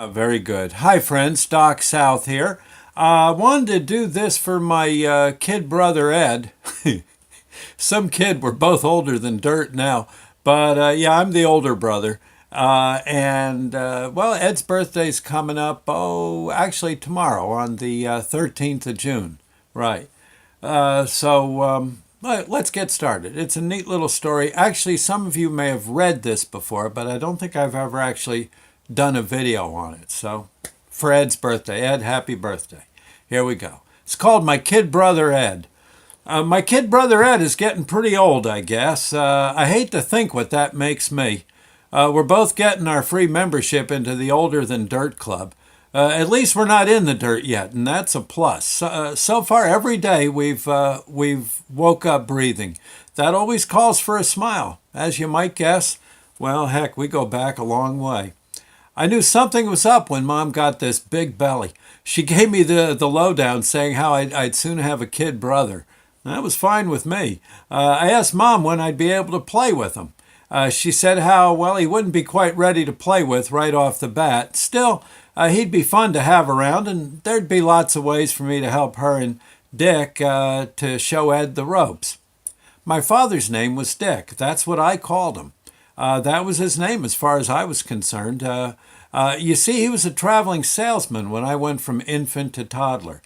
Very good. Hi, friends. Doc South here. Wanted to do this for my kid brother Ed. Some kid, we're both older than dirt now, but yeah, I'm the older brother. Well, Ed's birthday's coming up. Oh, actually, tomorrow on the 13th of June. Right. Let's get started. It's a neat little story. Actually, some of you may have read this before, but I don't think I've ever actually done a video on it. So, for Ed's birthday, Ed, happy birthday. Here we go. It's called My Kid Brother Ed. My kid brother Ed is getting pretty old, I guess. I hate to think what that makes me. We're both getting our free membership into the Older Than Dirt Club. At least we're not in the dirt yet, and that's a plus. So far, every day we've woke up breathing. That always calls for a smile, as you might guess. Well, heck, we go back a long way. I knew something was up when Mom got this big belly. She gave me the lowdown, saying how I'd soon have a kid brother. That was fine with me. I asked Mom when I'd be able to play with him. She said how, well, he wouldn't be quite ready to play with right off the bat. Still, he'd be fun to have around, and there'd be lots of ways for me to help her and Dick to show Ed the ropes. My father's name was Dick. That's what I called him. That was his name as far as I was concerned. You see, he was a traveling salesman when I went from infant to toddler.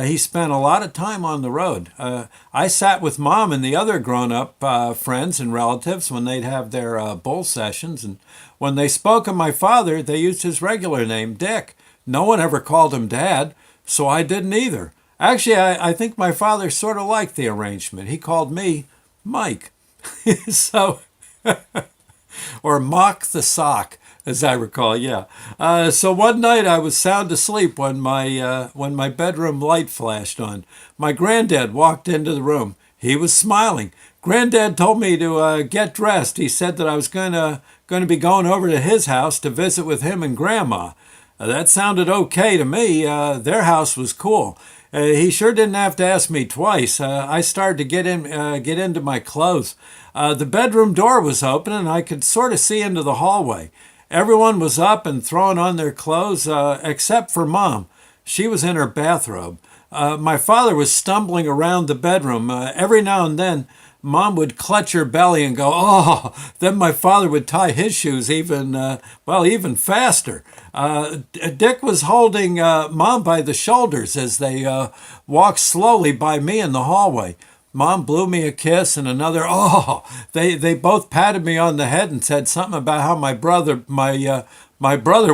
He spent a lot of time on the road. I sat with Mom and the other grown-up friends and relatives when they'd have their bull sessions, and when they spoke of my father, they used his regular name, Dick. No one ever called him Dad, so I didn't either. Actually, I think my father sort of liked the arrangement. He called me Mike. so, or Mock the Sock, as I recall. Yeah. So one night I was sound asleep when my bedroom light flashed on. My granddad walked into the room. He was smiling. Granddad told me to get dressed. He said that I was going to be going over to his house to visit with him and Grandma. That sounded okay to me. Their house was cool. He sure didn't have to ask me twice. I started to get into my clothes. The bedroom door was open, and I could sort of see into the hallway. Everyone was up and throwing on their clothes, except for Mom. She was in her bathrobe. My father was stumbling around the bedroom. Every now and then, Mom would clutch her belly and go, "Oh!" Then my father would tie his shoes even faster. Dick was holding Mom by the shoulders as they walked slowly by me in the hallway. Mom blew me a kiss and another, "Oh!" They both patted me on the head and said something about how my brother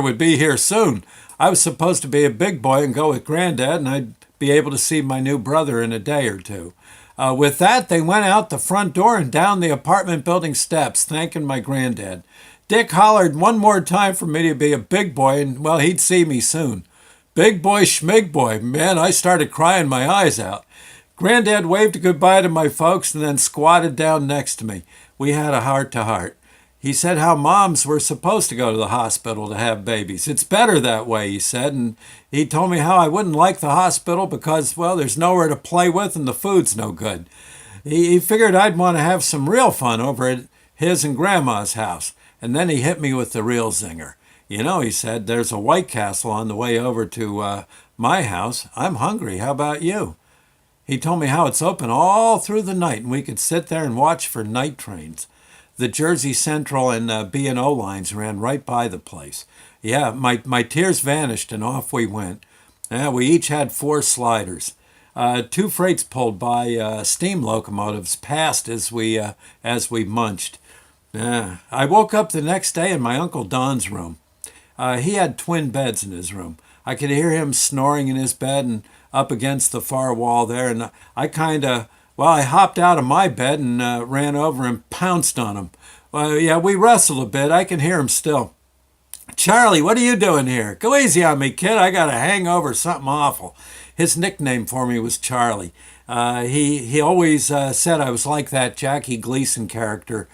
would be here soon. I was supposed to be a big boy and go with Granddad, and I'd be able to see my new brother in a day or two. With that, they went out the front door and down the apartment building steps, thanking my granddad. Dick hollered one more time for me to be a big boy, and, well, he'd see me soon. Big boy, schmig boy. Man, I started crying my eyes out. Granddad waved goodbye to my folks and then squatted down next to me. We had a heart-to-heart. He said how moms were supposed to go to the hospital to have babies. It's better that way, he said, and he told me how I wouldn't like the hospital because, well, there's nowhere to play with and the food's no good. He figured I'd want to have some real fun over at his and Grandma's house, and then he hit me with the real zinger. You know, he said, there's a White Castle on the way over to my house. I'm hungry. How about you? He told me how it's open all through the night and we could sit there and watch for night trains. The Jersey Central and B&O lines ran right by the place. Yeah, my tears vanished and off we went. We each had 4 sliders. 2 freights pulled by steam locomotives passed as we munched. I woke up the next day in my Uncle Don's room. He had twin beds in his room. I could hear him snoring in his bed and up against the far wall there, and I hopped out of my bed and ran over and pounced on him. Well, yeah, we wrestled a bit. I can hear him still. "Charlie, what are you doing here? Go easy on me, kid. I got a hangover, something awful." His nickname for me was Charlie. He always said I was like that Jackie Gleason character,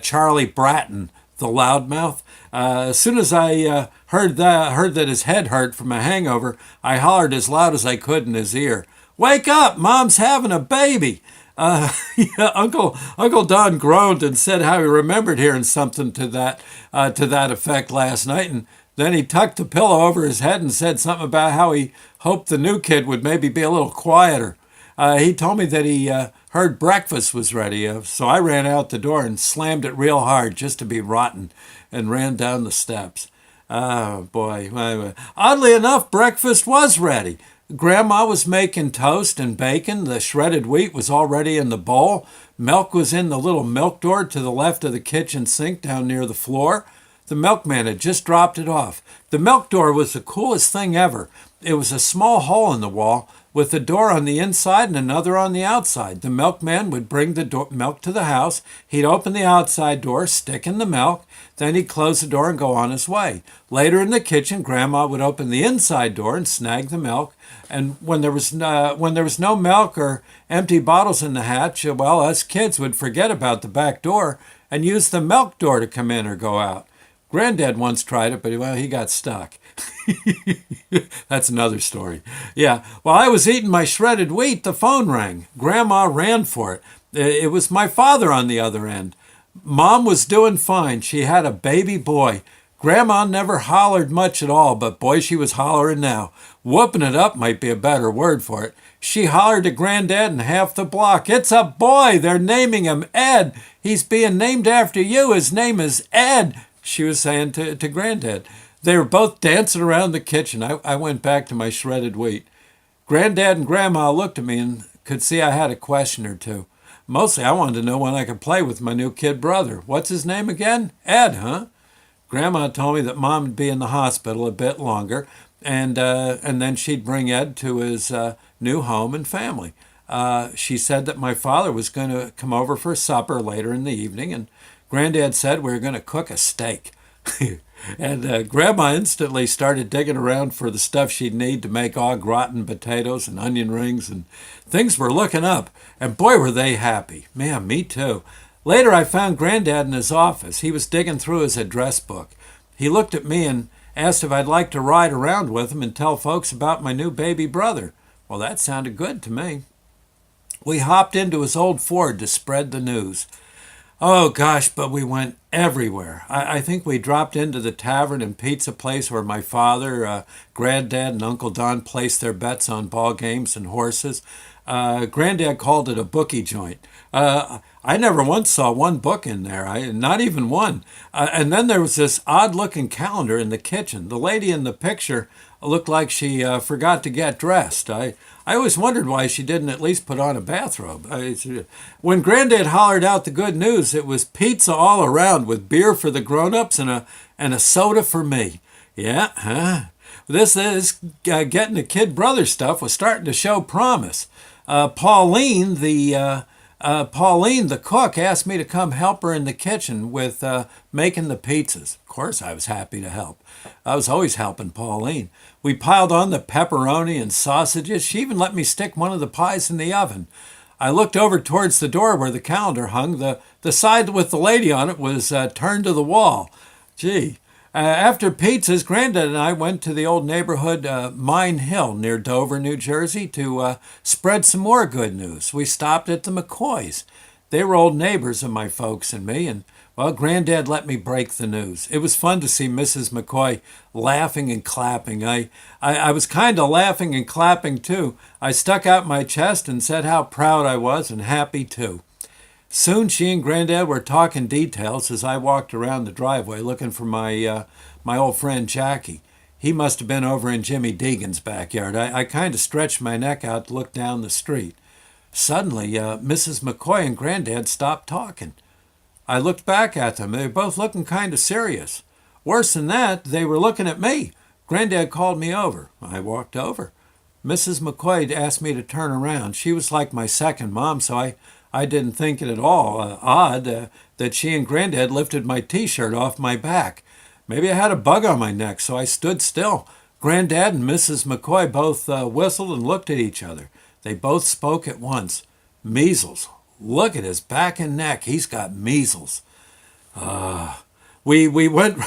Charlie Bratton, the loudmouth. As soon as I heard that his head hurt from a hangover, I hollered as loud as I could in his ear, "Wake up! Mom's having a baby!" Yeah, Uncle Don groaned and said how he remembered hearing something to that effect last night, and Then he tucked the pillow over his head and said something about how he hoped the new kid would maybe be a little quieter. He told me that he heard breakfast was ready, so I ran out the door and slammed it real hard just to be rotten and ran down the steps. Oh, boy. Oddly enough, breakfast was ready. Grandma was making toast and bacon. The shredded wheat was already in the bowl. Milk was in the little milk door to the left of the kitchen sink down near the floor. The milkman had just dropped it off. The milk door was the coolest thing ever. It was a small hole in the wall with a door on the inside and another on the outside. The milkman would bring the milk to the house. He'd open the outside door, stick in the milk, then he'd close the door and go on his way. Later in the kitchen, Grandma would open the inside door and snag the milk. And when there was no milk or empty bottles in the hatch, well, us kids would forget about the back door and use the milk door to come in or go out. Granddad once tried it, but well, he got stuck. That's another story. Yeah, while I was eating my shredded wheat, the phone rang. Grandma ran for it. It was my father on the other end. Mom was doing fine. She had a baby boy. Grandma never hollered much at all, but boy, she was hollering now. Whooping it up might be a better word for it. She hollered to Granddad and half the block. "It's a boy! They're naming him Ed! He's being named after you! His name is Ed!" she was saying to Granddad. They were both dancing around the kitchen. I went back to my shredded wheat. Granddad and Grandma looked at me and could see I had a question or two. Mostly I wanted to know when I could play with my new kid brother. What's his name again? Ed, huh? Grandma told me that Mom would be in the hospital a bit longer, and then she'd bring Ed to his new home and family. She said that my father was going to come over for supper later in the evening, and Granddad said we were going to cook a steak. And Grandma instantly started digging around for the stuff she'd need to make au gratin potatoes and onion rings, and things were looking up. And boy, were they happy. Man, me too. Later, I found Granddad in his office. He was digging through his address book. He looked at me and asked if I'd like to ride around with him and tell folks about my new baby brother. Well, that sounded good to me. We hopped into his old Ford to spread the news. Oh, gosh, but we went everywhere. I think we dropped into the tavern and pizza place where my father, Granddad, and Uncle Don placed their bets on ball games and horses. Granddad called it a bookie joint. I never once saw one book in there, not even one. And then there was this odd-looking calendar in the kitchen. The lady in the picture looked like she forgot to get dressed. I always wondered why she didn't at least put on a bathrobe. When Granddad hollered out the good news, it was pizza all around with beer for the grown-ups and a soda for me. Yeah, huh? This is getting the kid brother stuff was starting to show promise. Pauline, the cook, asked me to come help her in the kitchen with making the pizzas. Of course, I was happy to help. I was always helping Pauline. We piled on the pepperoni and sausages. She even let me stick one of the pies in the oven. I looked over towards the door where the calendar hung. The side with the lady on it was turned to the wall. Gee. After pizzas, Granddad and I went to the old neighborhood Mine Hill near Dover, New Jersey to spread some more good news. We stopped at the McCoys. They were old neighbors of my folks and me, and, well, Granddad let me break the news. It was fun to see Mrs. McCoy laughing and clapping. I was kind of laughing and clapping, too. I stuck out my chest and said how proud I was and happy, too. Soon she and Granddad were talking details as I walked around the driveway looking for my old friend Jackie. He must have been over in Jimmy Deegan's backyard. I kind of stretched my neck out to look down the street. Suddenly, Mrs. McCoy and Granddad stopped talking. I looked back at them. They were both looking kind of serious. Worse than that, they were looking at me. Granddad called me over. I walked over. Mrs. McCoy asked me to turn around. She was like my second mom, so I didn't think it at all odd that she and Granddad lifted my T-shirt off my back. Maybe I had a bug on my neck, so I stood still. Granddad and Mrs. McCoy both whistled and looked at each other. They both spoke at once. Measles. Look at his back and neck. He's got measles. We went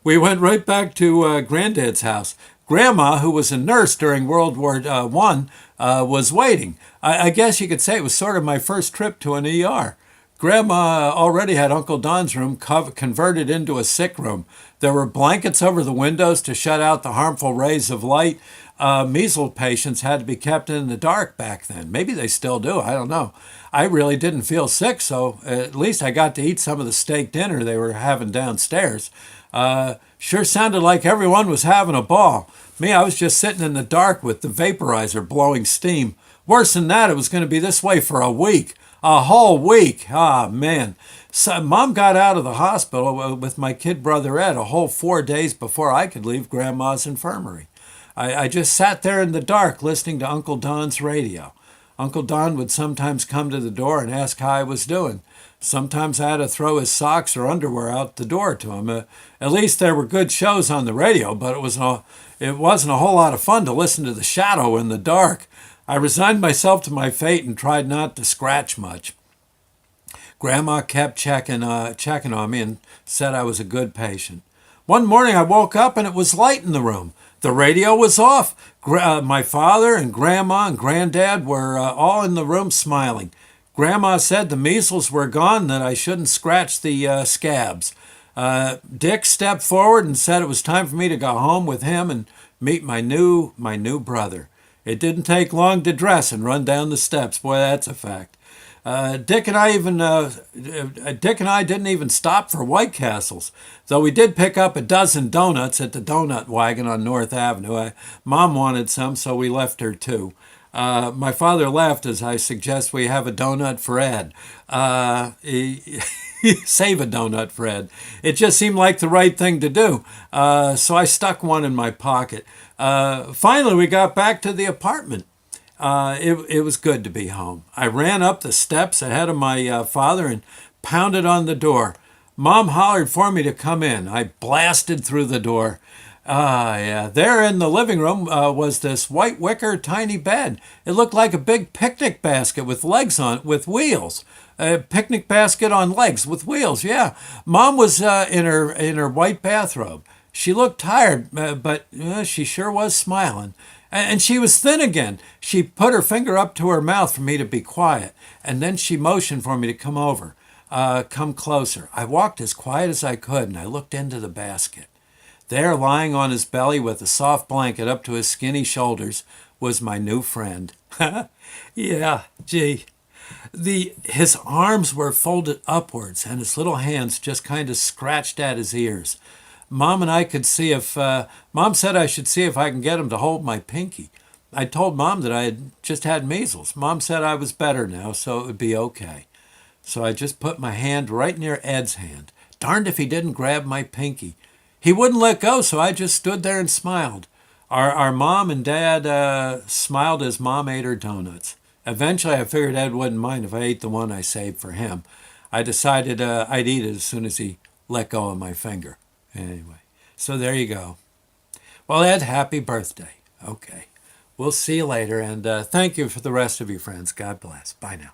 right back to Granddad's house. Grandma, who was a nurse during World War I, was waiting. I guess you could say it was sort of my first trip to an ER. Grandma already had Uncle Don's room converted into a sick room. There were blankets over the windows to shut out the harmful rays of light. Measles patients had to be kept in the dark back then. Maybe they still do. I don't know. I really didn't feel sick, so at least I got to eat some of the steak dinner they were having downstairs. Sure sounded like everyone was having a ball. Me, I was just sitting in the dark with the vaporizer blowing steam. Worse than that, it was going to be this way for a week. A whole week. Ah, man. So Mom got out of the hospital with my kid brother Ed a whole 4 days before I could leave Grandma's infirmary. I just sat there in the dark listening to Uncle Don's radio. Uncle Don would sometimes come to the door and ask how I was doing. Sometimes I had to throw his socks or underwear out the door to him. At least there were good shows on the radio, but it wasn't a whole lot of fun to listen to the shadow in the dark. I resigned myself to my fate and tried not to scratch much. Grandma kept checking on me and said I was a good patient. One morning I woke up and it was light in the room. The radio was off. My father and Grandma and Granddad were all in the room smiling. Grandma said the measles were gone, that I shouldn't scratch the scabs. Dick stepped forward and said it was time for me to go home with him and meet my new brother. It didn't take long to dress and run down the steps. Boy, that's a fact. Dick and I didn't even stop for White Castles, though we did pick up a dozen donuts at the donut wagon on North Avenue. Mom wanted some, so we left her too. My father laughed as I suggest we have a donut for Ed. Save a donut for Ed. It just seemed like the right thing to do, so I stuck one in my pocket. Finally, we got back to the apartment. It was good to be home. I ran up the steps ahead of my father and pounded on the door. Mom hollered for me to come in. I blasted through the door. Yeah. There in the living room was this white wicker tiny bed. It looked like a big picnic basket with legs on, with wheels. A picnic basket on legs with wheels. Yeah. Mom was in her white bathrobe. She looked tired, but she sure was smiling. And she was thin again. She put her finger up to her mouth for me to be quiet, and then she motioned for me to come over, come closer. I walked as quiet as I could, and I looked into the basket. There, lying on his belly with a soft blanket up to his skinny shoulders, was my new friend. Yeah, gee. His arms were folded upwards, and his little hands just kind of scratched at his ears. Mom and I could see if, Mom said I should see if I can get him to hold my pinky. I told Mom that I had just had measles. Mom said I was better now, so it would be okay. So I just put my hand right near Ed's hand. Darned if he didn't grab my pinky. He wouldn't let go, so I just stood there and smiled. Our mom and dad smiled as Mom ate her donuts. Eventually, I figured Ed wouldn't mind if I ate the one I saved for him. I decided I'd eat it as soon as he let go of my finger. Anyway, so there you go. Well, Ed, happy birthday. Okay. We'll see you later, and thank you for the rest of you friends. God bless. Bye now.